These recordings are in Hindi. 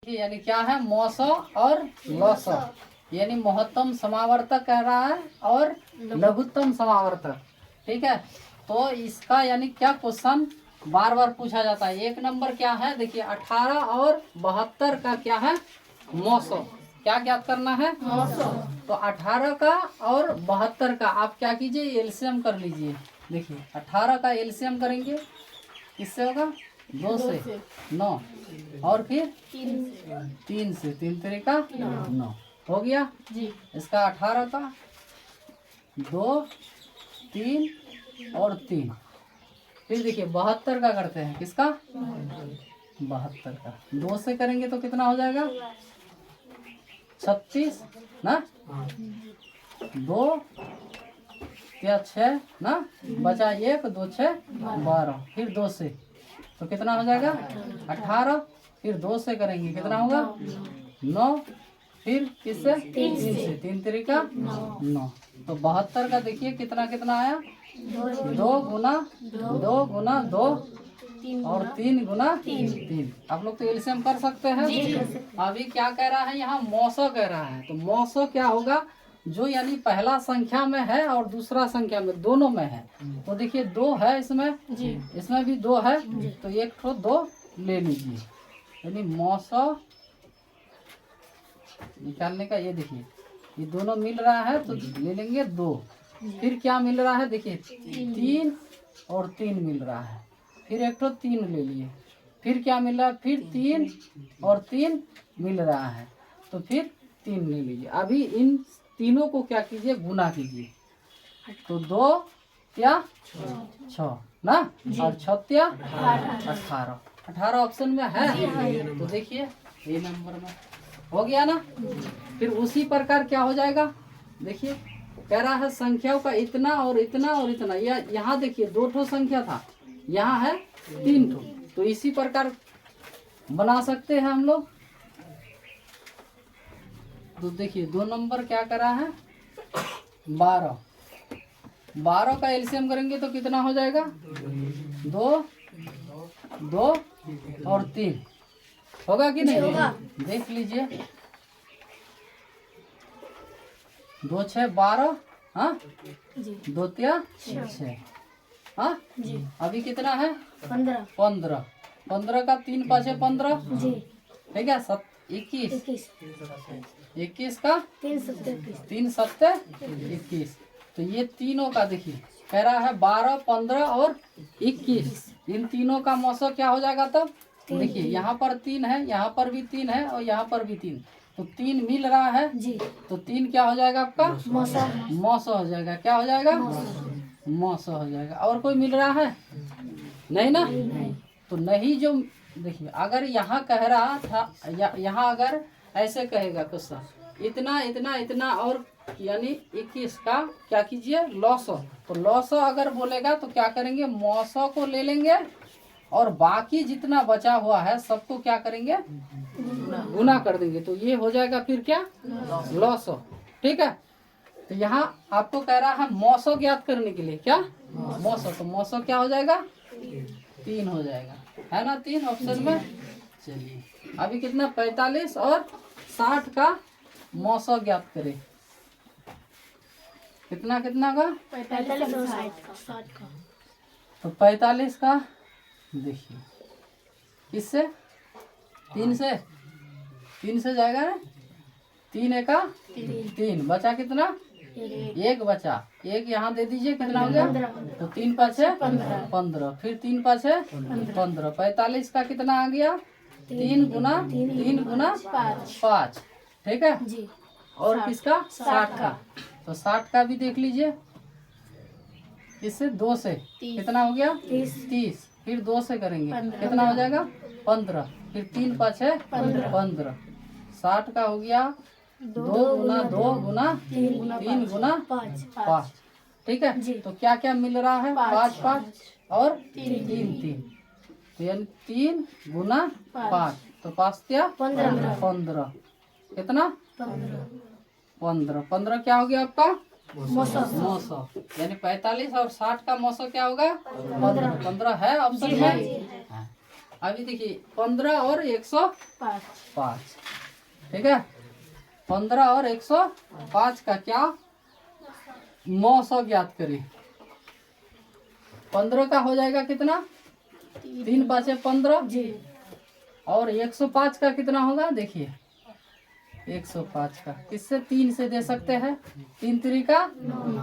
यानी क्या है मौसो और लौसो, यानी महत्तम समावर्तक कह रहा है और लघुत्तम समावर्तक। ठीक है, तो इसका यानी क्या क्वेश्चन बार बार पूछा जाता है। एक नंबर क्या है, देखिए 18 और 72 का क्या है मौसो, क्या ज्ञात करना है मौसो। तो 18 का और 72 का आप क्या कीजिए एलसीएम कर लीजिए। देखिए 18 का एलसीएम करेंगे, किससे होगा 2 से 9 और फिर 3 से 3 तरीका 9 हो गया जी। इसका 18 का 2 3 और 3। फिर देखिए 72 का करते हैं, किसका 72 का 2 से करेंगे तो कितना हो जाएगा 36 ना, 2 या 6 ना, बचा 1 2 6 12। फिर 2 से तो कितना हो जाएगा 18। फिर 2 से करेंगे कितना होगा 9। फिर किससे 3 से 3 तरीका 9। तो 72 का देखिए कितना कितना आया 2 गुना 2 गुना 2 और 3 गुना 3। आप लोग तो एलसीएम कर सकते हैं। अभी क्या कह रहा है यहाँ मौसो कह रहा है, तो मौसो क्या होगा जो यानी पहला संख्या में है और दूसरा संख्या में दोनों में है। तो देखिए 2 है इसमें जी, इसमें भी 2 है तो एक ठो 2 ले लीजिए, यानी मौसो निकालने का ये देखिए ये दोनों मिल रहा है तो ले लेंगे 2। फिर क्या मिल रहा है देखिए 3 और 3 मिल रहा है, फिर एक ठो 3 ले लिए। फिर क्या मिल रहा है फिर 3 और 3 मिल रहा है तो फिर 3 ले लीजिए। अभी इन तीनों को क्या कीजिए गुना कीजिए, तो 2 या 6 ना और 6 या 18। 18 ऑप्शन में है तो देखिए ये नंबर में हो गया ना। फिर उसी प्रकार क्या हो जाएगा देखिए कह रहा है संख्याओं का इतना और इतना और इतना, या यहाँ देखिए 2 ठो संख्या था, यहाँ है 3 ठो, तो इसी प्रकार बना सकते हैं हम लोग। तो देखिए 2 नंबर क्या करा है 12। 12 का एलसीएम करेंगे तो कितना हो जाएगा 2 2 और 3 होगा कि नहीं होगा, देख लीजिए 2 6 12 हाँ 2 3 6 हाँ जी। अभी कितना है 15 15 15 का 3 5 15 जी, ठीक है 21 21 का 3 7 21। तो ये तीनों का देखिए कह रहा है 12 15 और 21, इन तीनों का मौसो क्या हो जाएगा तब देखिए यहाँ पर 3 है, यहाँ पर भी 3 है और यहाँ पर भी 3, तो 3 मिल रहा है जी, तो 3 क्या हो जाएगा आपका मौसो हो जाएगा। क्या हो जाएगा मौसो हो जाएगा। और कोई मिल रहा है नहीं ना, तो नहीं जो देखिए अगर यहाँ कह रहा था यहाँ अगर ऐसे कहेगा क्वेश्चन इतना इतना इतना और यानी 21 का क्या कीजिए लॉसो, तो लॉसो अगर बोलेगा तो क्या करेंगे मौसो को ले लेंगे और बाकी जितना बचा हुआ है सबको क्या करेंगे गुना कर देंगे, तो ये हो जाएगा फिर क्या लॉसो। ठीक है, तो यहाँ आपको कह रहा है मौसो ज्ञात करने के लिए क्या मौसो, तो मौसो क्या हो जाएगा 3 हो जाएगा है ना, 3 ऑप्शन में। चलिए अभी कितना 45 और 60 का मौसो ज्ञात करें, कितना कितना का 45 और 60 का। तो 45 का देखिए किससे 3 से जाएगा ना, 3 एका 3 बचा कितना 1 बचा, 1 यहाँ दे दीजिए कितना हो गया, तो 3 5 15, फिर 3 5 15। 45 का कितना आ गया 3 गुना 5। ठीक है जी। और किसका 60 का, तो 60 का भी देख लीजिए इससे 2 से कितना हो गया 30। फिर 2 से करेंगे कितना हो जाएगा 15, फिर 3 5 15। 60 का हो गया 2 गुना 2 गुना 3 गुना 5। ठीक है, तो क्या क्या मिल रहा है 5 5 और 3 तो यानी 3 गुना 5, तो 5 क्या 15 कितना 15 क्या हो गया आपका मौसो, यानी 45 और 60 का मौसो क्या होगा 15 है ऑप्शन में। अभी देखिए 15 और 105, ठीक है। 15 और 105 का क्या 900 ज्ञात करें। 15 का हो जाएगा कितना 3 5 15 जी। और 105 का कितना होगा देखिए 105 का किससे 3 से दे सकते हैं 3 3 का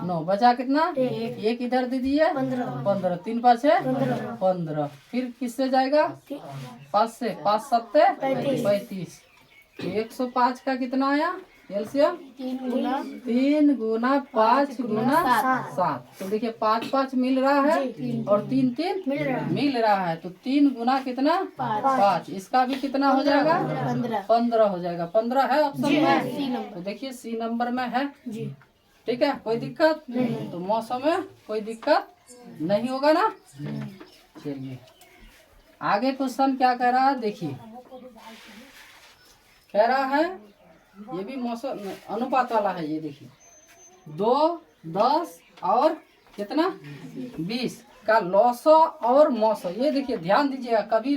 9 बचा कितना एक इधर दे दिए 15 3 5 15 फिर किससे जाएगा 5 से 5 7 35 105 का कितना आया एलसीएम 3 गुना 5 गुना 7। तो देखिए 5 5 मिल रहा है और 3 3 मिल रहा है तो 3 गुना कितना 5। इसका भी कितना हो जाएगा 15 हो जाएगा। 15 है ऑप्शन में तो देखिए सी नंबर में है जी। ठीक है। कोई दिक्कत तो मौसम में कोई दिक्कत नहीं होगा ना। चलिए आगे क्वेश्चन क्या कह रहा है देखिए कह रहा है ये भी मौसम अनुपात वाला है। ये देखिए 2 10 और कितना 20 का लॉसो और मौसो। ये देखिए ध्यान दीजिएगा कभी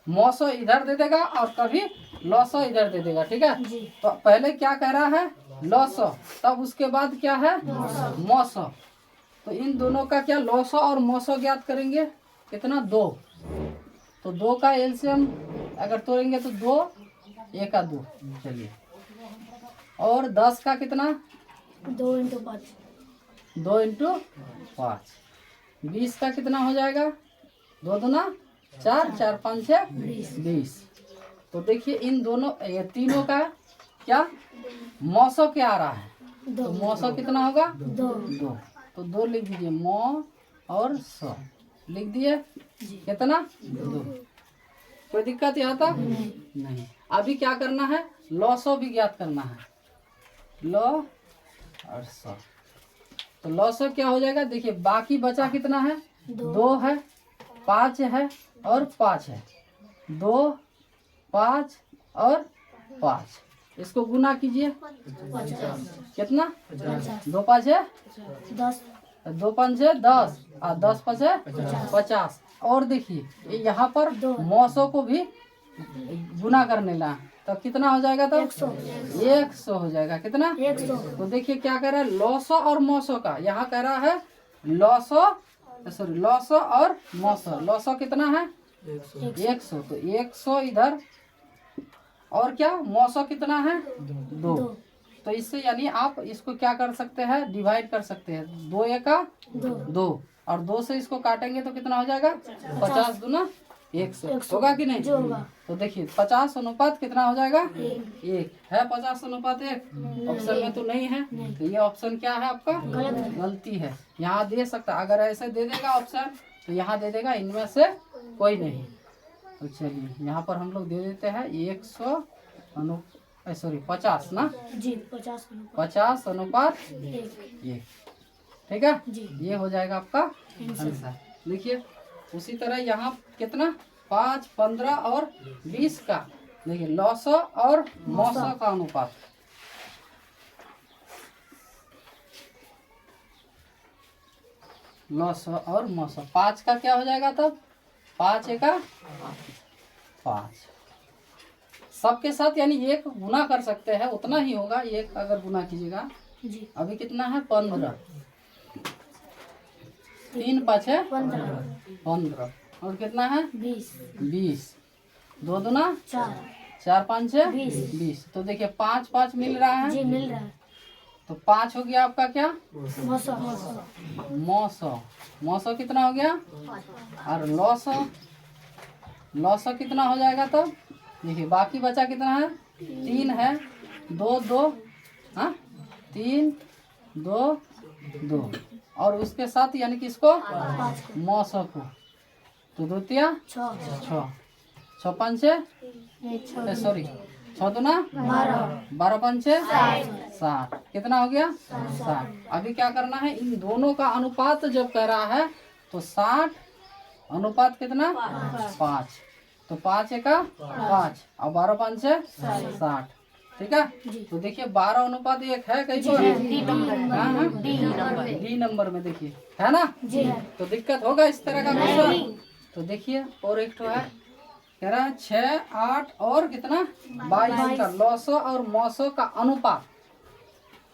मौसो इधर दे देगा और कभी लॉसो इधर दे देगा ठीक है। तो पहले क्या कह रहा है लॉसो तब उसके बाद क्या है मौसो। तो इन दोनों का क्या लॉसो और मौसो ज्ञात करेंगे कितना 2। तो 2 का एलसीएम अगर तोड़ेंगे तो 2 1 का 2। चलिए और 10 का कितना 2 × 5 2 × 5। 20 का कितना हो जाएगा 2 दूना 4 4 5 6 20। तो देखिए इन दोनों ये तीनों का क्या मौसो क्या आ रहा है तो मौसो कितना होगा 2। तो 2 लिख दीजिए मौ और सौ लिख दिए कितना 2। कोई दिक्कत यहाँ तक नहीं। अभी क्या करना है लॉसो भी ज्ञात करना है लॉ और सौ। तो लॉसो क्या हो जाएगा देखिए बाकी बचा कितना है 2 है 5 है और 5 है 2 5 और 5 इसको गुना कीजिए कितना 2 5 है 10 2 5 है 10 और 10 5 है 50। और देखिए यहाँ पर मौसों को भी गुना करने ला तो कितना हो जाएगा तो 100 हो जाएगा कितना 100। तो देखिए क्या कह रहा है लॉसो और मौसो का यहाँ कह रहा है लॉसो सॉरी लॉसो और मौसो। लॉसो कितना है 100 तो 100 इधर और क्या मौसो कितना है 2। तो इससे यानी आप इसको क्या कर सकते हैं डिवाइड कर सकते हैं 2 1 का 2 और 2 से इसको काटेंगे तो कितना हो जाएगा 50 दूना 100 होगा कि नहीं। तो देखिए 50 अनुपात कितना हो जाएगा 1 है 50 अनुपात 1 ऑप्शन में तो नहीं है तो ये ऑप्शन क्या है आपका गलती है। यहाँ दे सकता अगर ऐसे दे देगा ऑप्शन तो यहाँ दे देगा इनमें से कोई नहीं। तो चलिए यहाँ पर हम लोग दे देते हैं 100 सॉरी 50 ना जी 50 अनुपात 1 ठीक है। ये हो जाएगा आपका आंसर। देखिए उसी तरह यहाँ कितना 5 15 और 20 का देखिए लॉसो और मौसो का अनुपात लॉसो और मौसो 5 का क्या हो जाएगा तब 5 1 का 5 सबके साथ यानी 1 गुना कर सकते हैं उतना ही होगा 1 अगर गुना कीजिएगा। अभी कितना है 15 3 5 है 15 और कितना है 20 2 दूना 4 5 है 20। तो देखिए 5 5 मिल रहा है जी मिल रहा है तो 5 हो गया आपका क्या मौसो। मौसो कितना हो गया और लॉसो कितना हो जाएगा तब देखिए बाकी बचा कितना है 3 है 2 2 हाँ 3 2 2 और उसके साथ यानी कि इसको मौसो को तो द्वितीय 6 5 सॉरी 6 दूना 12 5 60 कितना हो गया 60। अभी क्या करना है इन दोनों का अनुपात जब कह रहा है तो 60 अनुपात कितना 5 तो 5 1 का 5 और 12 5 60 ठीक है। तो देखिए 12 अनुपात 1 है कहीं पर डी नंबर में देखिए है ना। तो दिक्कत होगा इस तरह का क्वेश्चन। तो देखिए और एक तो है कह रहा है 6, 8 और कितना 22 का लौसो और मौसो का अनुपात।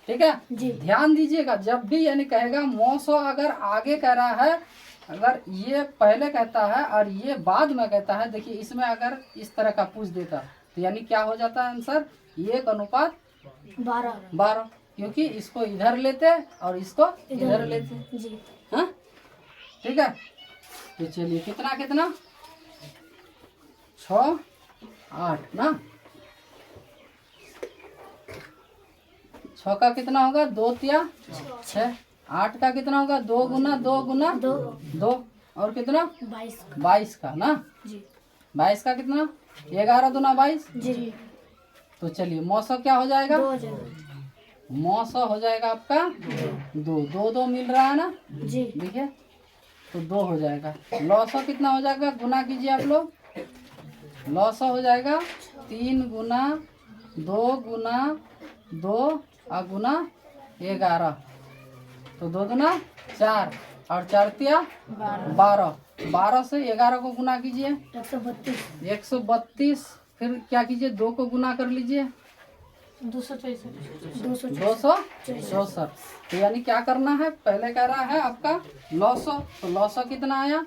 ठीक है जी। ध्यान दीजिएगा, जब भी यानी कहेगा मौसो अगर आगे कह रहा है, अगर ये पहले कहता है और ये बाद में कहता है, देखिए इसमें अगर इस तरह का पूछ देता तो यानी क्या हो जाता है आंसर 1:12, क्योंकि इसको इधर लेते और इसको इधर लेते। जी। हाँ ठीक है, तो चलिए कितना कितना 6, 8 ना, 6 का कितना होगा 2 तिया 6, 8 का कितना होगा 2 गुना 2 गुना 2 और कितना 22 का ना जी। 22 का कितना 11 दूना 22 जी। तो चलिए मौसम क्या हो जाएगा, 2 हो जाएगा। मौसम हो जाएगा आपका 2, 2 2 मिल रहा है ना, जी। देखिए तो 2 हो जाएगा। लौसो कितना हो जाएगा, गुना कीजिए आप लोग, लौसो हो जाएगा 3 गुना 2 गुना 2 और गुना 11, तो 2 दूना 4 और 4 तिया 12, 12 से 11 को गुना कीजिए 132, फिर क्या कीजिए 2 को गुना कर लीजिए 264। तो यानी क्या करना है, पहले कह रहा है आपका लौसो, तो लौसो कितना आया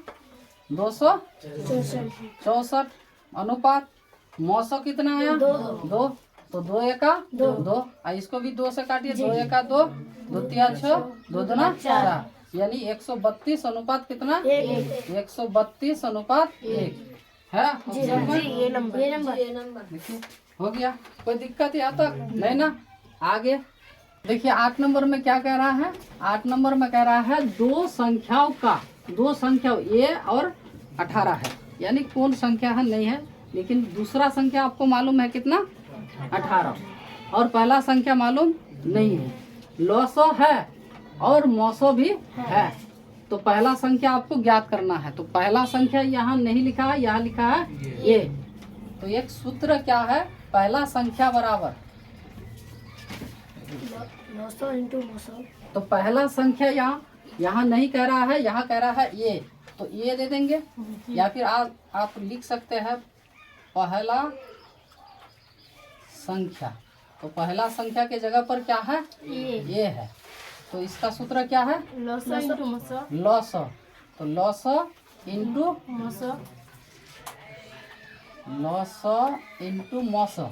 264 अनुपात मौसो कितना आया 2, तो 2 एका 2 और इसको भी 2 से काटिए 2 एका 2, 2 तिया 6, 2 दूना 4, यानी 132 अनुपात कितना 132 अनुपात 1 है। ये नंबर देखिए हो गया, कोई दिक्कत यहाँ तक नहीं ना। आगे देखिए 8 नंबर में क्या कह रहा है, 8 नंबर में कह रहा है दो संख्याओं A और 18 है, यानी कौन संख्या है नहीं है, लेकिन दूसरा संख्या आपको मालूम है कितना 18 और पहला संख्या मालूम नहीं है, लौसो है और मौसो भी है, तो पहला संख्या आपको ज्ञात करना है। तो पहला संख्या यहाँ नहीं लिखा है, यहाँ लिखा है A, तो एक सूत्र क्या है, पहला संख्या बराबर तो पहला संख्या यहाँ नहीं कह रहा है, यहाँ कह रहा है A, तो A दे देंगे, या फिर आप लिख सकते हैं पहला संख्या, तो पहला संख्या के जगह पर क्या है A है, तो इसका सूत्र क्या है लौसो, तो लौसो इंटू मौसो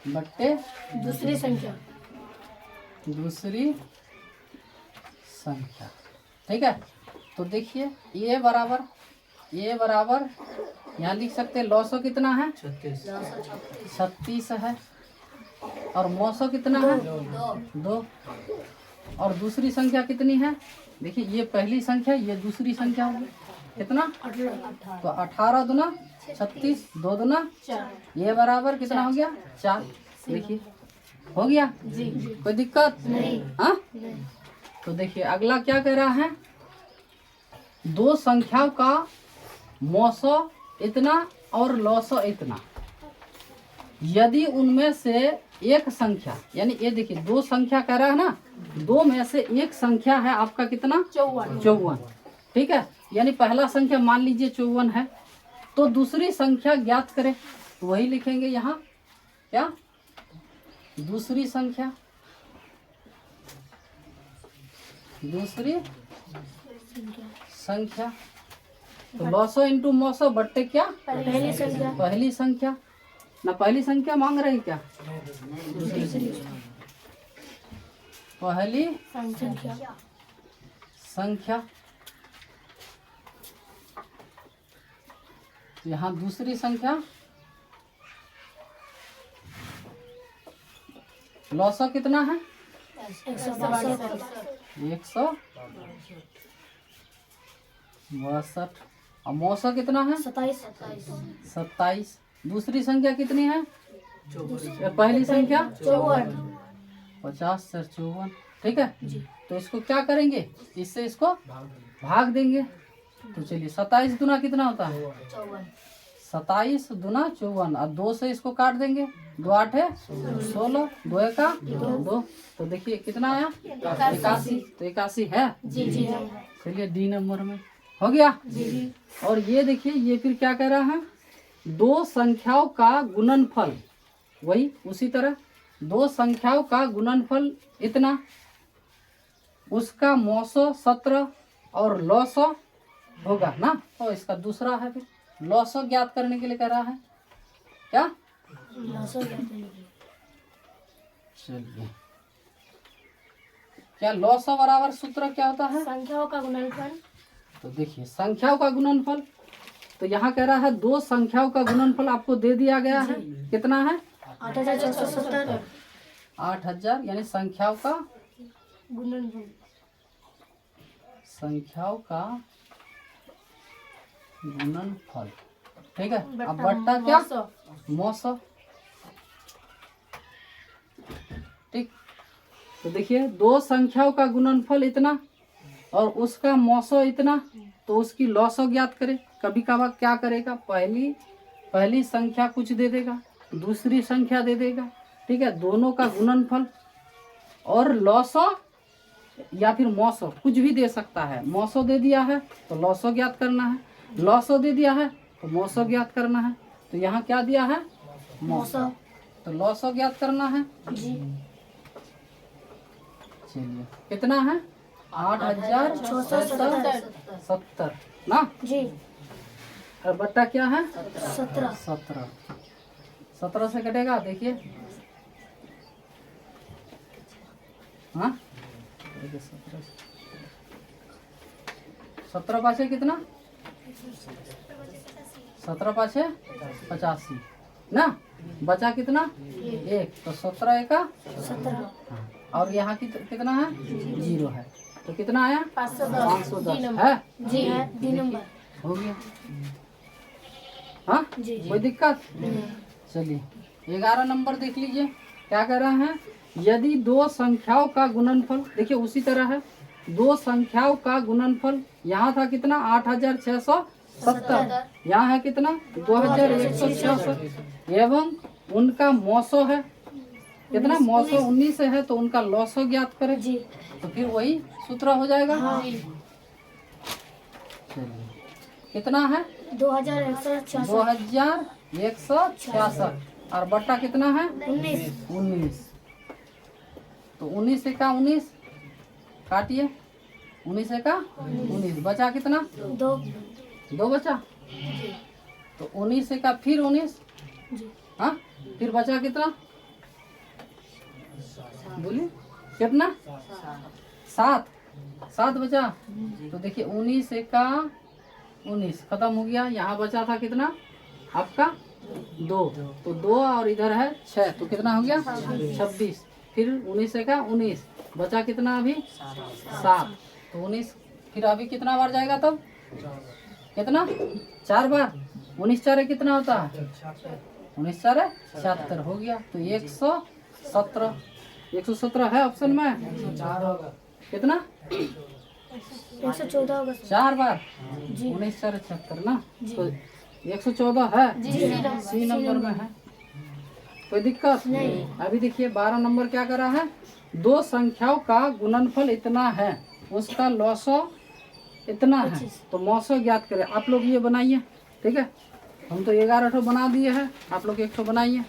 बट्टे दूसरी संख्या। ठीक है, तो देखिए A बराबर यहाँ लिख सकते हैं लौसो कितना है 36 है और मौसो कितना है 2 और दूसरी संख्या कितनी है, देखिए ये पहली संख्या ये दूसरी संख्या होगी कितना, तो 18 दूना 36, 2 दूना 4, ये बराबर कितना हो गया 4। देखिए हो गया जी, कोई दिक्कत नहीं। हाँ तो देखिए अगला क्या कह रहा है, दो संख्याओं का मौसो इतना और लौसो इतना, यदि उनमें से एक संख्या, यानी ये देखिए दो संख्या कह रहा है ना, दो में से एक संख्या है आपका कितना 54। ठीक है, यानी पहला संख्या मान लीजिए 54 है, तो दूसरी संख्या ज्ञात करें, तो वही लिखेंगे यहाँ क्या, दूसरी संख्या तो लौसो इंटू मौसो बट्टे क्या पहली संख्या ना, पहली संख्या मांग रही क्या, पहली संख्या यहाँ दूसरी संख्या लौसो कितना है 162 और मौसो कितना है 27। दूसरी संख्या कितनी है पहली संख्या 50 से 54। ठीक है, तो इसको क्या करेंगे, इससे इसको भाग देंगे, तो चलिए 27 दूना कितना होता है 27 दूना 54 और 2 से इसको काट देंगे, 2 8 है 16, 2 एका 2, तो देखिए कितना आया 81, तो 81 है। चलिए डी नंबर में हो गया। और ये देखिए ये फिर क्या कह रहा है, दो संख्याओं का गुणनफल, वही उसी तरह दो संख्याओं का गुणनफल इतना, उसका मौसो 17 और लौसो होगा ना। तो इसका दूसरा है फिर लौसो ज्ञात करने के लिए कह रहा है क्या। चलिए क्या लौसो बराबर सूत्र क्या होता है, संख्याओं का गुणनफल। तो देखिए संख्याओं का गुणनफल, तो यहाँ कह रहा है दो संख्याओं का गुणनफल आपको दे दिया गया है, कितना है 8470 8000, यानी संख्याओं का गुणनफल। संख्याओं का गुणनफल, ठीक है। अब बट्टा क्या मौसो, ठीक। तो देखिए दो संख्याओं का गुणनफल इतना और उसका मौसो इतना, तो उसकी लौसो ज्ञात करे। कभी कभार क्या करेगा, पहली संख्या कुछ दे देगा, दूसरी संख्या दे देगा, ठीक है। दोनों का गुणनफल और लौसो या फिर मौसो कुछ भी दे सकता है। मौसो दे दिया है तो लौसो ज्ञात करना है, लौसो दे दिया है तो मौसो ज्ञात करना है। तो यहाँ क्या दिया है मौसो, तो लौसो ज्ञात करना है। चलिए कितना है 8670 ना जी। और बट्टा क्या है 17 17 से कटेगा, देखिए हाँ देखिए 17 पाछे कितना 17 पाछे 85 ना, बचा कितना 1, तो 17 एका 17 और यहाँ कितना है 0 है, तो कितना आया 510 है जी है डी नंबर हो गया। हाँ जी कोई दिक्कत। चलिए 11 नंबर देख लीजिए क्या कह रहा है, यदि दो संख्याओं का गुणनफल, देखिए उसी तरह है, दो संख्याओं का गुणनफल यहाँ था कितना 8670, यहाँ है कितना 2166 एवं उनका मौसो है कितना, मौसो 19 है, तो उनका लौसो ज्ञात करें। जी। तो फिर वही सूत्र हो जाएगा। चलिए कितना है 2166 और बट्टा कितना है 19, तो 19 का 19 काटिए, 19 का 19 बचा कितना 2 बचा, तो 19 का फिर 19, हाँ फिर बचा कितना बोलिए कितना 7 बचा। तो देखिए 19 का 19 खत्म हो गया, यहाँ बचा था कितना आपका 2, तो 2 और इधर है 6, तो कितना हो गया 26, फिर 19 का 19 बचा कितना अभी 7, तो 19 फिर अभी कितना बार जाएगा तब कितना 4 बार, 19 4 कितना होता है 19 4 76 हो गया। तो 117 है ऑप्शन में, कितना 114 होगा 4 बार 19 4 76 ना, तो 114 है सी नंबर में है, कोई दिक्कत नहीं। अभी देखिए 12 नंबर क्या कर रहा है, दो संख्याओं का गुणनफल इतना है, उसका लौसो इतना है, तो मौसो ज्ञात करें। आप लोग ये बनाइए, ठीक है, हम तो 11 ठो बना दिए हैं, आप लोग 1 ठो बनाइए।